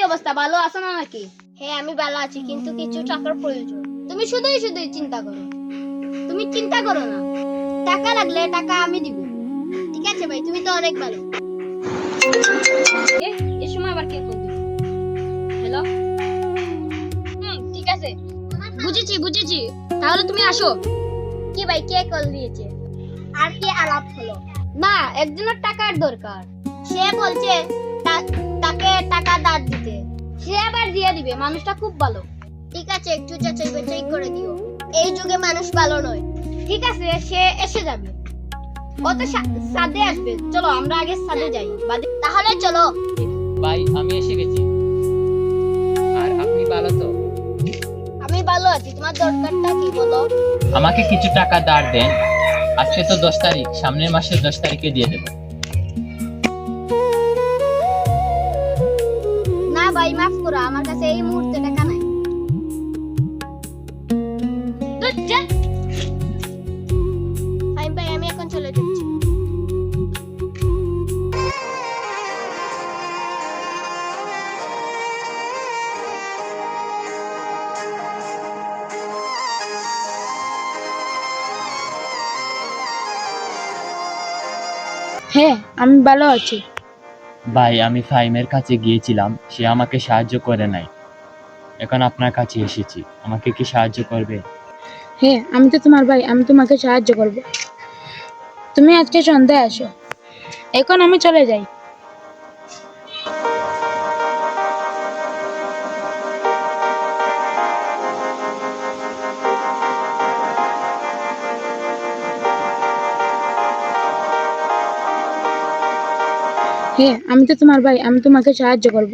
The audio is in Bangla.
অবস্থা, ভালো আছো না নাকি? হ্যাঁ আমি ভালো আছি, কিন্তু কিছু টাকার প্রয়োজন। তুমি শুধুই শুধুই চিন্তা করো। তুমি চিন্তা করো না, টাকা লাগলে টাকা আমি দিব। ঠিক আছে ভাই, তুমি তো অনেক ভালো। এই সময় আবার কে কল দিল? হ্যালো, ঠিক আছে, বুঝেছি। তাহলে তুমি আসো। কি ভাই, কে কল দিয়েছে? আর কি আলাপ হলো? না, একজনের টাকার দরকার। সে বলছে তাকে টাকা ধার দিতে। সে আবার দিয়ে দিবে, মানুষটা খুব ভালো। ঠিক আছে, একটু যাচাই বাছাই করে দিও। এই যুগে মানুষ ভালো নয়। ঠিক আছে, সে এসে যাবে। ও তো সাদে আসবে। চলো আমরা আগে সাদে যাই। তাহলে চলো। ভাই আমি এসে গেছি। আর আপনি ভালো তো? আমি ভালো আছি, তোমার দরকারটা কি বলো? আমাকে কিছু টাকা ধার দেন। আজকে তো 10 তারিখ, সামনের মাসের 10 তারিখে দিয়ে দেব। না ভাই, মাফ করো, আমার কাছে এই মুহূর্তে টাকা নাই। ফাইন ভাই, আমি এখন চলে যাচ্ছি। হ্যাঁ, আমি ভালো আছি। ভাই আমি ফাইমের কাছে গিয়েছিলাম, সে আমাকে সাহায্য করে নাই। এখন আপনার কাছে এসেছি, আমাকে কি সাহায্য করবে? হ্যাঁ, আমি তো তোমার ভাই, আমি তোমাকে সাহায্য করব। তুমি আজকে সন্ধ্যায় আসো। এখন আমি চলে যাই। হ্যাঁ, আমি তো তোমার ভাই, আমি তোমাকে সাহায্য করব।